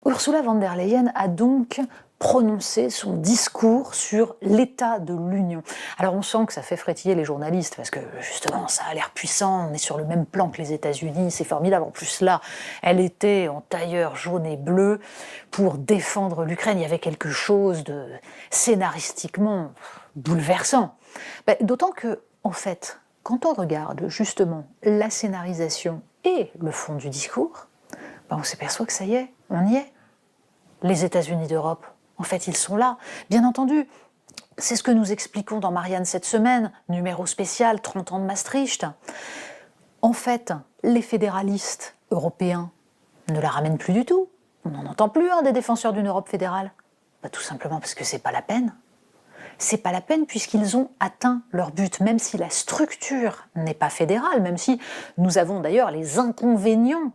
Ursula von der Leyen a donc prononcé son discours sur l'état de l'Union. Alors on sent que ça fait frétiller les journalistes parce que justement ça a l'air puissant, on est sur le même plan que les États-Unis, c'est formidable. En plus là, elle était en tailleur jaune et bleu pour défendre l'Ukraine. Il y avait quelque chose de scénaristiquement bouleversant. D'autant que, en fait, quand on regarde justement la scénarisation et le fond du discours, on s'aperçoit que ça y est, on y est. Les États-Unis d'Europe, en fait, ils sont là. Bien entendu, c'est ce que nous expliquons dans Marianne cette semaine, numéro spécial 30 ans de Maastricht. En fait, les fédéralistes européens ne la ramènent plus du tout. On n'en entend plus des défenseurs d'une Europe fédérale. Tout simplement parce que c'est pas la peine. C'est pas la peine puisqu'ils ont atteint leur but, même si la structure n'est pas fédérale, même si nous avons d'ailleurs les inconvénients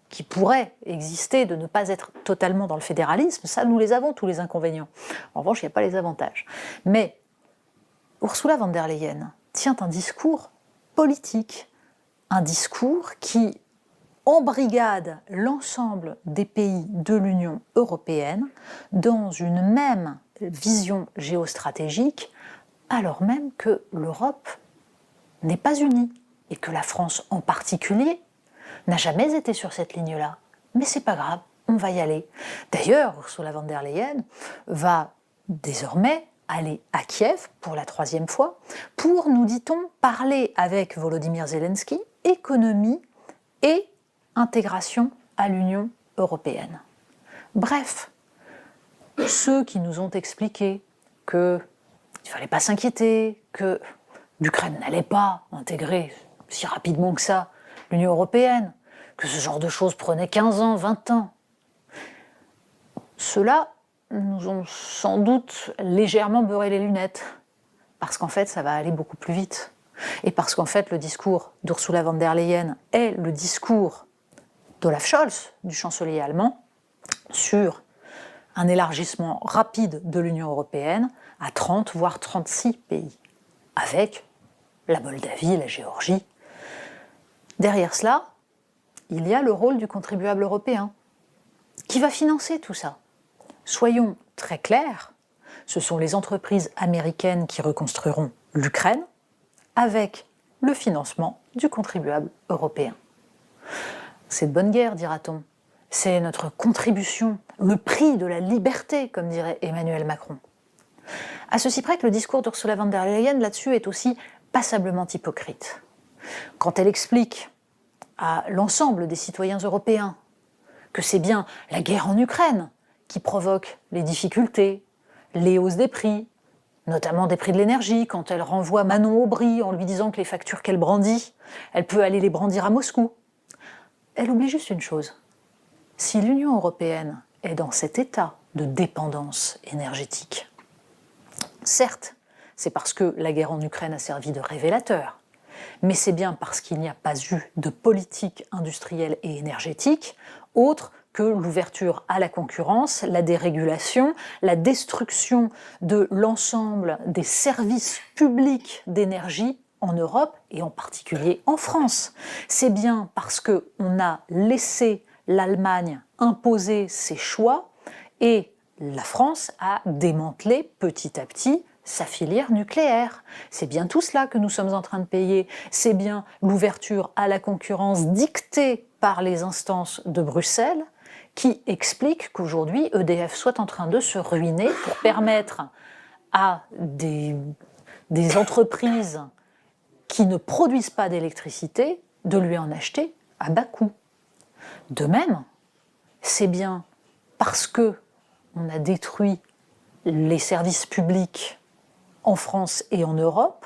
qui pourraient exister de ne pas être totalement dans le fédéralisme, ça nous les avons tous les inconvénients. En revanche, il n'y a pas les avantages. Mais Ursula von der Leyen tient un discours politique, un discours qui embrigade l'ensemble des pays de l'Union européenne dans une même vision géostratégique, alors même que l'Europe n'est pas unie et que la France en particulier n'a jamais été sur cette ligne-là. Mais c'est pas grave, on va y aller. D'ailleurs, Ursula von der Leyen va désormais aller à Kiev pour la 3e fois pour, nous dit-on, parler avec Volodymyr Zelensky économie et intégration à l'Union européenne. Bref, ceux qui nous ont expliqué qu'il ne fallait pas s'inquiéter, que l'Ukraine n'allait pas intégrer si rapidement que ça l'Union européenne, que ce genre de choses prenait 15 ans, 20 ans. Ceux-là nous ont sans doute légèrement beurré les lunettes, parce qu'en fait, ça va aller beaucoup plus vite. Et parce qu'en fait, le discours d'Ursula von der Leyen est le discours d'Olaf Scholz, du chancelier allemand, sur un élargissement rapide de l'Union européenne à 30 voire 36 pays, avec la Moldavie, la Géorgie. Derrière cela, il y a le rôle du contribuable européen, qui va financer tout ça. Soyons très clairs, ce sont les entreprises américaines qui reconstruiront l'Ukraine avec le financement du contribuable européen. C'est de bonne guerre, dira-t-on. C'est notre contribution, le prix de la liberté, comme dirait Emmanuel Macron. À ceci près que le discours d'Ursula von der Leyen là-dessus est aussi passablement hypocrite. Quand elle explique à l'ensemble des citoyens européens que c'est bien la guerre en Ukraine qui provoque les difficultés, les hausses des prix, notamment des prix de l'énergie, quand elle renvoie Manon Aubry en lui disant que les factures qu'elle brandit, elle peut aller les brandir à Moscou. Elle oublie juste une chose. Si l'Union européenne est dans cet état de dépendance énergétique, certes, c'est parce que la guerre en Ukraine a servi de révélateur, mais c'est bien parce qu'il n'y a pas eu de politique industrielle et énergétique autre que l'ouverture à la concurrence, la dérégulation, la destruction de l'ensemble des services publics d'énergie en Europe et en particulier en France. C'est bien parce qu'on a laissé l'Allemagne imposer ses choix et la France a démantelé petit à petit sa filière nucléaire. C'est bien tout cela que nous sommes en train de payer. C'est bien l'ouverture à la concurrence dictée par les instances de Bruxelles qui explique qu'aujourd'hui EDF soit en train de se ruiner pour permettre à des entreprises qui ne produisent pas d'électricité de lui en acheter à bas coût. De même, c'est bien parce que on a détruit les services publics en France et en Europe,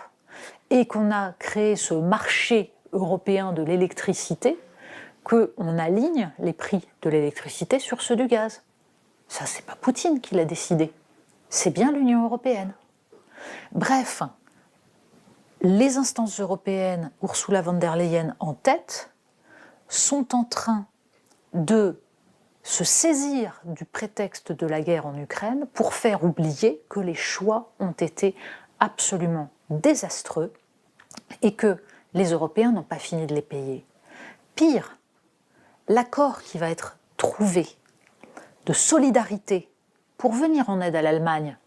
et qu'on a créé ce marché européen de l'électricité, qu'on aligne les prix de l'électricité sur ceux du gaz. Ça, c'est pas Poutine qui l'a décidé, c'est bien l'Union européenne. Bref, les instances européennes, Ursula von der Leyen en tête, sont en train de se saisir du prétexte de la guerre en Ukraine pour faire oublier que les choix ont été absolument désastreux et que les Européens n'ont pas fini de les payer. Pire, l'accord qui va être trouvé de solidarité pour venir en aide à l'Allemagne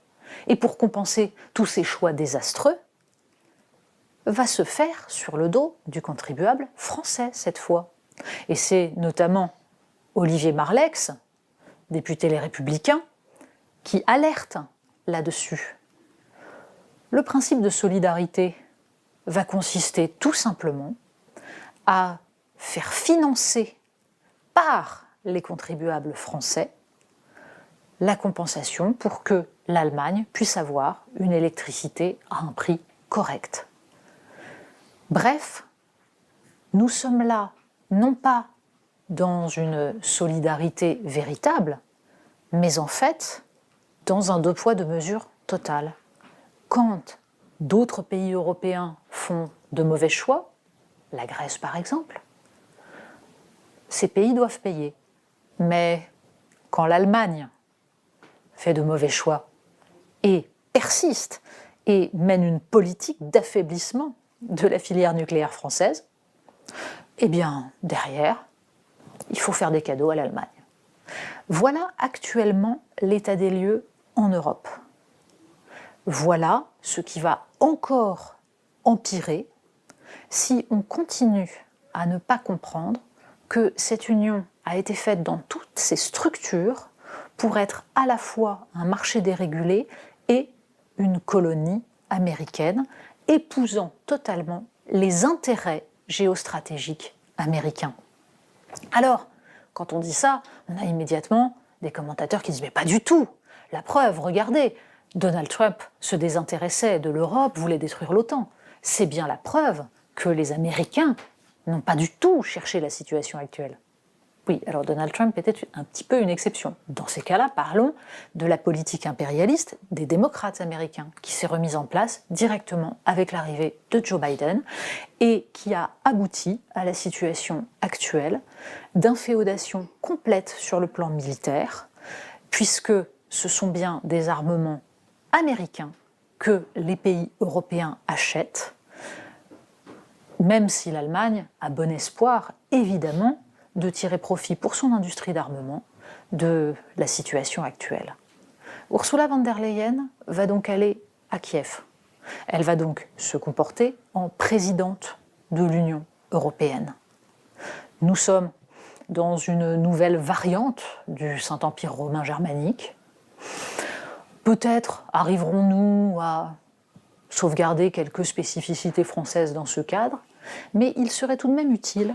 et pour compenser tous ces choix désastreux va se faire sur le dos du contribuable français cette fois. Et c'est notamment Olivier Marleix, député Les Républicains, qui alerte là-dessus. Le principe de solidarité va consister tout simplement à faire financer par les contribuables français la compensation pour que l'Allemagne puisse avoir une électricité à un prix correct. Bref, nous sommes là non pas dans une solidarité véritable, mais en fait dans un deux poids deux mesures total. Quand d'autres pays européens font de mauvais choix, la Grèce par exemple, ces pays doivent payer. Mais quand l'Allemagne fait de mauvais choix et persiste et mène une politique d'affaiblissement de la filière nucléaire française, eh bien derrière, il faut faire des cadeaux à l'Allemagne. Voilà actuellement l'état des lieux en Europe. Voilà ce qui va encore empirer si on continue à ne pas comprendre que cette union a été faite dans toutes ses structures pour être à la fois un marché dérégulé et une colonie américaine, épousant totalement les intérêts géostratégiques américains. Alors, quand on dit ça, on a immédiatement des commentateurs qui disent « mais pas du tout, la preuve, regardez, Donald Trump se désintéressait de l'Europe, voulait détruire l'OTAN. C'est bien la preuve que les Américains n'ont pas du tout cherché la situation actuelle. » Oui, alors Donald Trump était un petit peu une exception. Dans ces cas-là, parlons de la politique impérialiste des démocrates américains, qui s'est remise en place directement avec l'arrivée de Joe Biden et qui a abouti à la situation actuelle d'inféodation complète sur le plan militaire, puisque ce sont bien des armements américains que les pays européens achètent, même si l'Allemagne a bon espoir, évidemment, de tirer profit pour son industrie d'armement de la situation actuelle. Ursula von der Leyen va donc aller à Kiev. Elle va donc se comporter en présidente de l'Union européenne. Nous sommes dans une nouvelle variante du Saint-Empire romain germanique. Peut-être arriverons-nous à sauvegarder quelques spécificités françaises dans ce cadre, mais il serait tout de même utile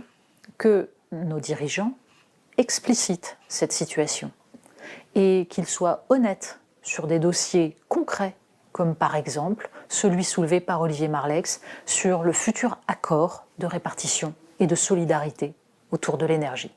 que nos dirigeants explicitent cette situation et qu'ils soient honnêtes sur des dossiers concrets, comme par exemple celui soulevé par Olivier Marleix sur le futur accord de répartition et de solidarité autour de l'énergie.